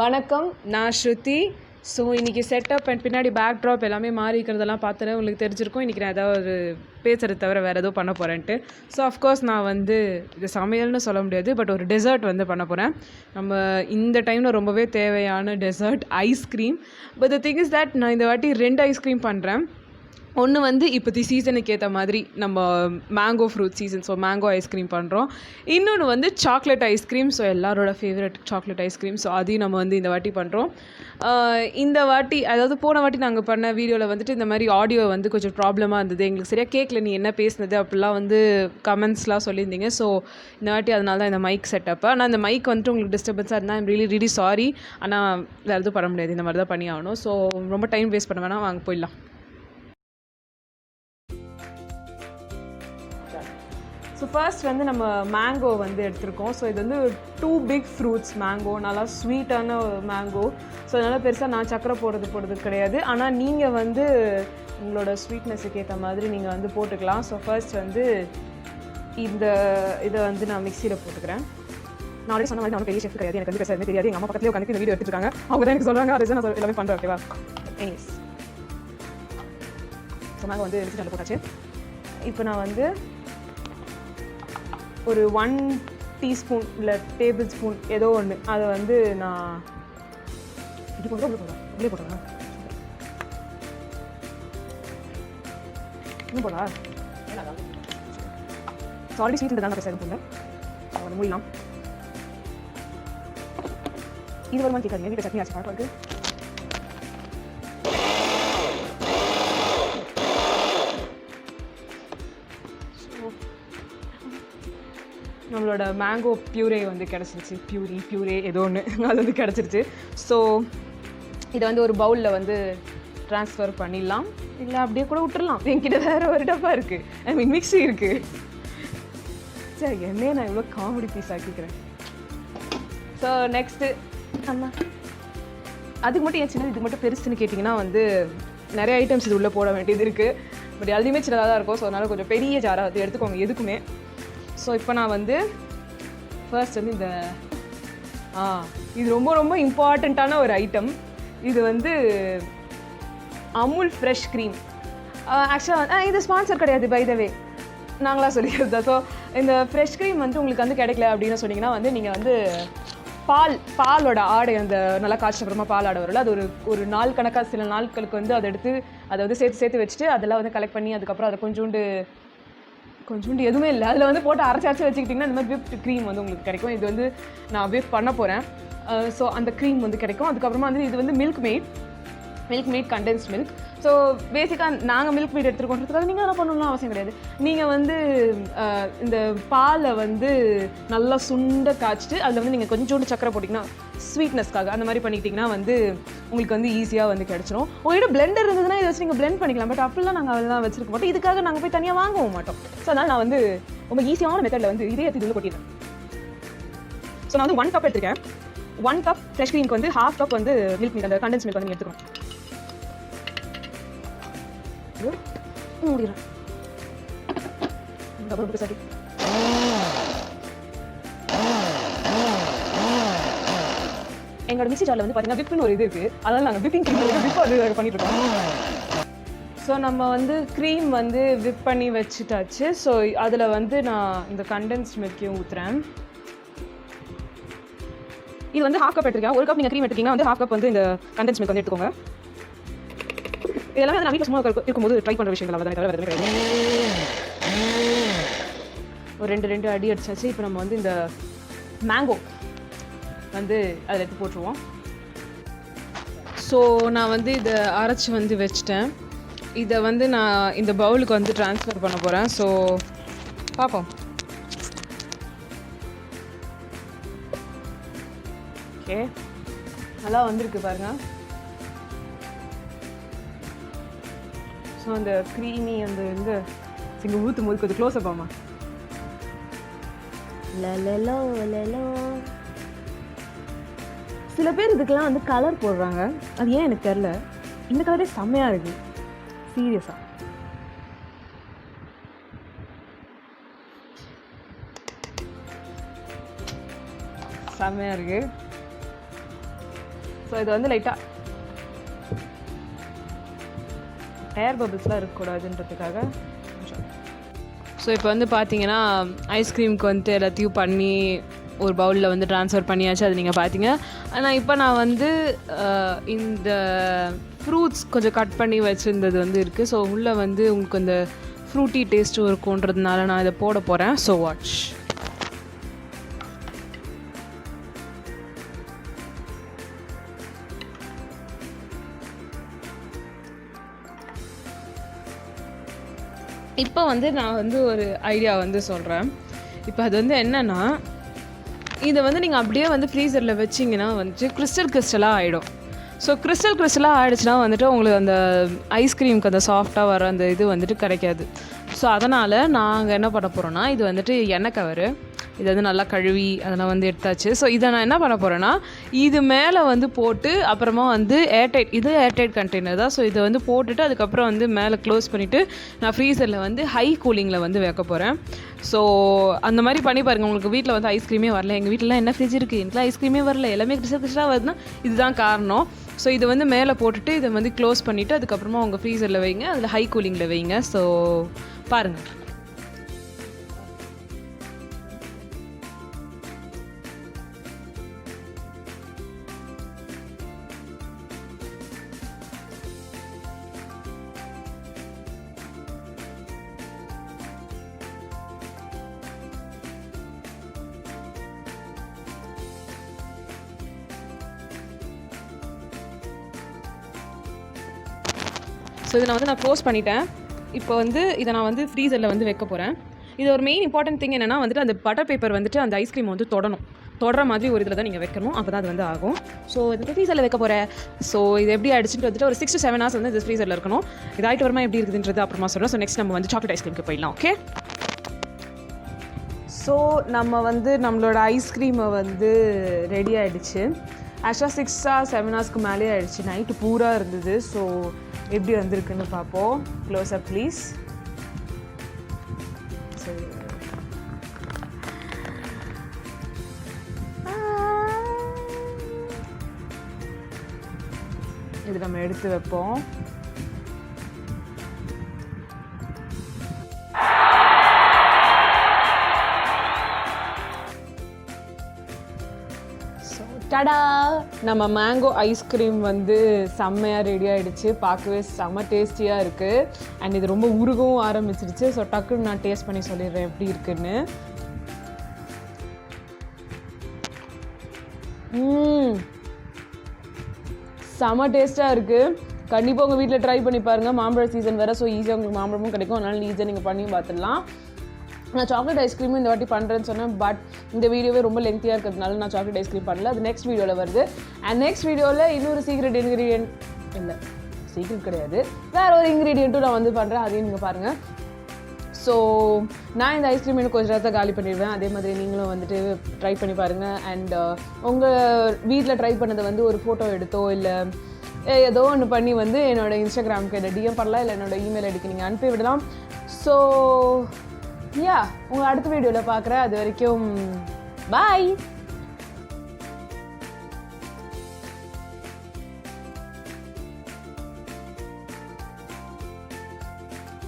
வணக்கம், நான் ஸ்ருதி. ஸோ இன்றைக்கி செட்டப் அண்ட் பின்னாடி பேக்ட்ராப் எல்லாமே மாறி இருக்கிறதெல்லாம் பார்த்துட்டு உங்களுக்கு தெரிஞ்சிருக்கும். இன்றைக்கி நான் ஏதாவது ஒரு பேசுகிறது தவிர வேறு எதுவும் பண்ண போகிறேன்ட்டு. ஸோ அஃப்கோர்ஸ் நான் வந்து இது சமையல்னு சொல்ல முடியாது, பட் ஒரு டெசர்ட் வந்து பண்ண போகிறேன். நம்ம இந்த டைமில் ரொம்பவே தேவையான dessert ice cream. But the thing is that நான் இந்த வாட்டி 2 ஐஸ்கிரீம் பண்ணுறேன். ஒன்று வந்து இப்போத்தி சீசனுக்கு ஏற்ற மாதிரி நம்ம mango fruit season, so mango ice cream பண்ணுறோம். இன்னொன்று வந்து சாக்லேட் ஐஸ்கிரீம், ஸோ எல்லாரோட ஃபேவரட் சாக்லேட் ஐஸ்கிரீம். ஸோ அதையும் நம்ம வந்து இந்த வாட்டி பண்ணுறோம். இந்த வாட்டி, அதாவது போன வாட்டி நாங்கள் பண்ண வீடியோவில் வந்துட்டு இந்த மாதிரி ஆடியோ வந்து கொஞ்சம் ப்ராப்ளமாக இருந்தது, எங்களுக்கு சரியாக கேட்கல நீ என்ன பேசுனது அப்படிலாம் வந்து கமெண்ட்ஸ்லாம் சொல்லியிருந்தீங்க. ஸோ இந்த வாட்டி அதனால தான் இந்த மைக் செட்டப்பு. ஆனால் இந்த மைக் வந்துட்டு உங்களுக்கு டிஸ்டர்பன்ஸாக இருந்தால் ஐம் ரியலி சாரி. ஆனால் வேறு எதுவும் பண்ண முடியாது, இந்த மாதிரி தான் பண்ணி ஆகணும். ஸோ ரொம்ப டைம் வேஸ்ட் பண்ண வேணாம், வாங்க போயிடலாம். ஸோ ஃபர்ஸ்ட் வந்து நம்ம மேங்கோ வந்து எடுத்திருக்கோம். ஸோ இது வந்து 2 பிக் ஃப்ரூட்ஸ் மேங்கோ, நல்லா ஸ்வீட்டான மேங்கோ. ஸோ அதனால் பெருசாக நான் சக்கரை போடுறது கிடையாது. ஆனால் நீங்கள் வந்து உங்களோட ஸ்வீட்னஸுக்கு ஏற்ற மாதிரி நீங்கள் வந்து போட்டுக்கலாம். ஸோ ஃபர்ஸ்ட் வந்து இதை வந்து நான் மிக்சியில் போட்டுக்கிறேன். நான் ஆல்ரெடி சொன்ன மாதிரி நான் பெரிய ஷெஃப் கிடையாது, எனக்கு வந்து பெருசாக தெரியாது. எங்கள் அம்மா பக்கத்துலேயே உட்காந்து இந்த வீடியோ எடுத்துருக்காங்க, அவங்க தான் எனக்கு சொல்கிறாங்க, அதை நான் எல்லாமே பண்ணுறேன். ஓகேவா? எனிஸ், ஸோ மேங்கோ வந்து மிக்சி நல்லா போட்டாச்சு. இப்போ நான் வந்து ஒரு 1 டீஸ்பூன் இல்லை டேபிள் ஸ்பூன் ஏதோ ஒன்று அதை வந்து நான் இது போடுறேன். உள்ளே போடுறேன், இன்னும் போடா. ஆல்ரெடி ஸ்வீட் தான் பேச போடல, அதை மூடலாம். இது வருமானு கேட்காதீங்க, வீட்டில் சட்னி ஆச்சு பழக்கம் இருக்குது. நம்மளோட மேங்கோ பியூரே வந்து கிடச்சிருச்சு, பியூரே ஏதோ ஒன்று அது வந்து கிடச்சிருச்சு. ஸோ இதை வந்து ஒரு பவுலில் வந்து ட்ரான்ஸ்ஃபர் பண்ணிடலாம், இல்லை அப்படியே கூட விட்டுடலாம். என்கிட்ட வேறு ஒரு டப்பா இருக்குது, ஐ மீன் மிக்ஸி இருக்குது. சரி, என்னையே நான் இவ்வளோ காமெடி பீஸ் ஆக்கிக்கிறேன். ஸோ நெக்ஸ்ட்டு அம்மா அதுக்கு மட்டும் ஏன் சின்னது, இதுக்கு மட்டும் பெருசுன்னு கேட்டிங்கன்னா வந்து நிறைய ஐட்டம்ஸ் இது உள்ளே போட வேண்டியது இருக்குது. பட் எல்லாமே சின்னதாக தான் இருக்கும். ஸோ அதனால் கொஞ்சம் பெரிய ஜாராக வந்து எடுத்துக்கோங்க எதுக்குமே. ஸோ இப்போ நான் வந்து ஃபர்ஸ்ட் வந்து இது ரொம்ப ரொம்ப இம்பார்ட்டண்ட்டான ஒரு ஐட்டம். இது வந்து அமுல் ஃப்ரெஷ் க்ரீம். ஆக்சுவலாக இது ஸ்பான்சர் கிடையாது, பை த வே, நாங்களாக சொல்லிக்கிறது தான். ஸோ இந்த ஃப்ரெஷ் க்ரீம் வந்து உங்களுக்கு வந்து கிடைக்கல அப்படின்னு சொன்னீங்கன்னா வந்து நீங்கள் வந்து பாலோட ஆடை, அந்த நல்லா காய்ச்சல் அப்புறமா பால் ஆடை வரல, அது ஒரு நாள் கணக்காக சில நாட்களுக்கு வந்து அதை எடுத்து அதை வந்து சேர்த்து வச்சுட்டு அதெல்லாம் வந்து கலெக்ட் பண்ணி அதுக்கப்புறம் அதை கொஞ்சோண்டு எதுவுமே இல்லை அதில் வந்து போட்டு அரைச்சி வச்சுக்கிட்டிங்கன்னா இந்த மாதிரி விப்ட் க்ரீம் வந்து உங்களுக்கு கிடைக்கும். இது வந்து நான் விப் பண்ண போகிறேன். ஸோ அந்த க்ரீம் வந்து கிடைக்கும். அதுக்கப்புறமா வந்து இது வந்து milk mat condensed milk. So பேசிக்காக நாங்கள் மில்க் மேட் எடுத்துருக்கோன்றதுக்காக நீங்கள் அதெல்லாம் பண்ணணும்னு அவசியம் கிடையாது. நீங்கள் வந்து இந்த பாலை வந்து நல்லா சுண்டை காய்ச்சிட்டு அதில் வந்து நீங்கள் கொஞ்சோண்டு சக்கரை போட்டிங்கன்னா ஸ்வீட்னஸ்க்காக அந்த மாதிரி பண்ணிக்கிட்டிங்கன்னா வந்து உங்களுக்கு வந்து ஈஸியாக வந்து கிடச்சிரும். உங்கள்கிட்ட பிளெண்டர் இருந்ததுன்னா இதை வச்சு நீங்கள் பிளெண்ட் பண்ணிக்கலாம். பட் அப்படிலாம் நாங்கள் அதெல்லாம் வச்சுருக்க மாட்டோம், இதுக்காக நாங்கள் போய் தனியாக வாங்கவும் மாட்டோம். ஸோ அதனால் நான் வந்து ரொம்ப ஈஸியான மெத்தடில் வந்து இதே எடுத்து உள்ள கொட்டிடுறேன். ஸோ நான் வந்து 1 கப் எடுத்துருக்கேன். 1 கப் ஃப்ரெஷ் க்ரீமுக்கு வந்து 1/2 கப் வந்து மில்க் மேட், அந்த கண்டென்ஸ் மில்க் வந்து நீங்கள் எடுத்துக்கணும். மூடிடுறேன். எங்களோட மிக்ஸி ஜாரில் வந்து பார்த்தீங்கன்னா விப்னு ஒரு இது இருக்குது, அதனால் நாங்கள் விப்பிங் க்ரீம் விப் வந்து பண்ணிட்டு இருக்கோம். ஸோ நம்ம வந்து க்ரீம் வந்து விப் பண்ணி வச்சுட்டாச்சு. ஸோ அதில் வந்து நான் இந்த கண்டென்ஸ்ட் மில்க்கையும் ஊற்றுறேன். இது வந்து 1/2 கப் எடுத்துருக்கேன். 1 கப் நீங்கள் க்ரீம் எடுத்துக்கிங்கன்னா வந்து 1/2 கப் வந்து இந்த கண்டென்ஸ்ட் மில்க் வந்து எடுத்துக்கோங்க. இதெல்லாமே வந்து நான் வீட்டில் சும்மா இருக்கும்போது ட்ரை பண்ணுற விஷயங்கள் அவ்வளோ தான், தவிர வேறு கிடையாது. ஒரு 2 அடி அடிச்சாச்சு. இப்போ நம்ம வந்து இந்த மேங்கோ வந்து அதில் எடுத்து போட்டுருவோம். ஸோ நான் வந்து இதை அரைச்சி வந்து வச்சிட்டேன். இதை வந்து நான் இந்த பவுலுக்கு வந்து ட்ரான்ஸ்ஃபர் பண்ண போகிறேன். ஸோ பார்ப்போம். ஓகே, நல்லா வந்திருக்கு பாருங்கள். ஸோ அந்த க்ரீமி அந்த இங்கே இங்கே ஊற்றும் போது கொஞ்சம் க்ளோஸ் அப் ஆமா. சில பேர் இதுக்கெல்லாம் வந்து கலர் போடுறாங்க, அது ஏன் எனக்கு தெரில. இந்த கலரே செம்மையாக இருக்குது, சீரியஸாக. செம்மையாக இருக்குது. ஸோ இது வந்து லைட்டாக ஏர் பபிள்ஸ்லாம் இருக்கக்கூடாதுன்றதுக்காக கொஞ்சம். ஸோ இப்போ வந்து பார்த்தீங்கன்னா ஐஸ்கிரீமுக்கு வந்துட்டு எல்லாத்தையும் பண்ணி ஒரு பவுலில் வந்து ட்ரான்ஸ்ஃபர் பண்ணியாச்சு, அது நீங்கள் பார்த்தீங்க. ஆனால் இப்போ நான் வந்து இந்த ஃப்ரூட்ஸ் கொஞ்சம் கட் பண்ணி வச்சுருந்தது வந்து இருக்குது. ஸோ உள்ளே வந்து உங்களுக்கு அந்த ஃப்ரூட்டி டேஸ்ட்டும் இருக்குன்றதுனால நான் இதை போட போகிறேன். So watch. இப்போ வந்து நான் வந்து ஒரு ஐடியா வந்து சொல்கிறேன். இப்போ அது வந்து என்னென்னா, இதை வந்து நீங்கள் அப்படியே வந்து ஃப்ரீசரில் வச்சிங்கன்னா வந்துட்டு கிறிஸ்டலாக ஆகிடும். ஸோ கிறிஸ்டலாக ஆகிடுச்சுன்னா வந்துட்டு உங்களுக்கு அந்த ஐஸ்கிரீமுக்கு அந்த சாஃப்டாக வர அந்த இது வந்துட்டு கிடைக்காது. ஸோ அதனால் நாங்கள் என்ன பண்ண போகிறோன்னா, இது வந்துட்டு எண்ணெய் கவரு, இதை வந்து நல்லா கழுவி அதெல்லாம் வந்து எடுத்தாச்சு. ஸோ இதை நான் என்ன பண்ண போகிறேன்னா, இது மேலே வந்து போட்டு அப்புறமா வந்து ஏர்டைட் கண்டெய்னர் தான். ஸோ இதை வந்து போட்டுட்டு அதுக்கப்புறம் வந்து மேலே க்ளோஸ் பண்ணிவிட்டு நான் ஃப்ரீசரில் வந்து ஹை கூலிங்கில் வந்து வைக்க போகிறேன். ஸோ அந்த மாதிரி பண்ணி பாருங்கள். உங்களுக்கு வீட்டில் வந்து ஐஸ்கிரீமே வரல, எங்கள் வீட்டிலலாம் என்ன ஃப்ரிட்ஜ் இருக்குது, எனக்குலாம் ஐஸ்கிரீமே வரல, எல்லாமே கிறிஸ்டலாக வருதுன்னா இதுதான் காரணம். ஸோ இதை வந்து மேலே போட்டுட்டு இதை வந்து க்ளோஸ் பண்ணிவிட்டு அதுக்கப்புறமா உங்கள் ஃப்ரீசரில் வைங்க, அதில் ஹை கூலிங்கில் வைங்க. ஸோ பாருங்கள். ஸோ இதை நான் க்ளோஸ் பண்ணிட்டேன். இப்போ வந்து இதை நான் வந்து ஃப்ரீசரில் வந்து வைக்க போகிறேன். இது ஒரு மெயின் இம்பார்ட்டன்ட் திங் என்னென்னா வந்துட்டு அந்த பட்டர் பேப்பர் வந்துட்டு அந்த ஐஸ்கிரீம் வந்து தொடர மாதிரி ஒரு இதில் தான் நீங்கள் வைக்கணும், அப்போ தான் அது வந்து ஆகும். ஸோ இது ஃப்ரீசரில் வைக்க போகிறேன். ஸோ இது எப்படி ஆகிடுச்சுட்டு வந்துட்டு ஒரு 6 to 7 hours வந்து இது ஃப்ரீசரில் இருக்கணும். இது ஆகிட்டு வரமா எப்படி இருக்குதுன்றது அப்புறமா சொல்கிறேன். ஸோ நெக்ஸ்ட் நம்ம வந்து சாக்லேட் ஐஸ்கிரீமுக்கு போயிடலாம். ஓகே, ஸோ நம்ம வந்து நம்மளோட ஐஸ்கிரீமை வந்து ரெடி ஆகிடுச்சு. ஆக்சுவலாக 6 hours 7 hours மேலே ஆகிடுச்சு, நைட்டு பூரா இருந்தது. ஸோ எப்படி வந்திருக்குன்னு பார்ப்போம். Close up please. சரி, இது நம்ம எடுத்து வைப்போம். டடா, நம்ம மேங்கோ ஐஸ்கிரீம் வந்து செம்மையாக ரெடி ஆகிடுச்சு. பார்க்கவே செம்ம டேஸ்டியாக இருக்குது. அண்ட் இது ரொம்ப உருகவும் ஆரம்பிச்சிருச்சு. ஸோ டக்குன்னு நான் டேஸ்ட் பண்ணி சொல்லிடுறேன் எப்படி இருக்குன்னு. செம்ம டேஸ்ட்டாக இருக்குது. கண்டிப்பாக உங்கள் வீட்டில் ட்ரை பண்ணி பாருங்கள். மாம்பழ சீசன் வேறு, ஸோ ஈஸியாக உங்களுக்கு மாம்பழமும் கிடைக்கும். அதனால் ஈஸியாக நீங்கள் பண்ணி பார்த்துடலாம். நான் சாக்லேட் ஐஸ்கிரீமும் இந்த வாட்டி பண்ணுறேன்னு சொன்னேன், பட் இந்த வீடியோவே ரொம்ப லென்த்தியாக இருக்கிறதுனால நான் சாக்லேட் ஐஸ்கிரீம் பண்ணல. அது நெக்ஸ்ட் வீடியோவில் வருது. அண்ட் நெக்ஸ்ட் வீடியோவில் இன்னொரு சீக்ரெட் கிடையாது, வேறு ஒரு இன்க்ரீடியண்ட்டும் நான் வந்து பண்ணுறேன், அதையும் நீங்கள் பாருங்கள். ஸோ நான் இந்த ஐஸ்கிரீம் இன்னும் கொஞ்சம் நேரத்தை காலி பண்ணிடுவேன். அதே மாதிரி நீங்களும் வந்துட்டு ட்ரை பண்ணி பாருங்கள். அண்ட் உங்கள் வீட்டில் ட்ரை பண்ணதை வந்து ஒரு ஃபோட்டோ எடுத்தோ இல்லை ஏதோ ஒன்று பண்ணி வந்து என்னோடய இன்ஸ்டாகிராமுக்கு என்னை டிஎம் பண்ணலாம், இல்லை என்னோடய இமெயில் ஐடிக்கு நீங்கள் அனுப்பி விடலாம். ஸோ உங்களை அடுத்த வீடியோவில் பார்க்குறேன். அது வரைக்கும் பாய்.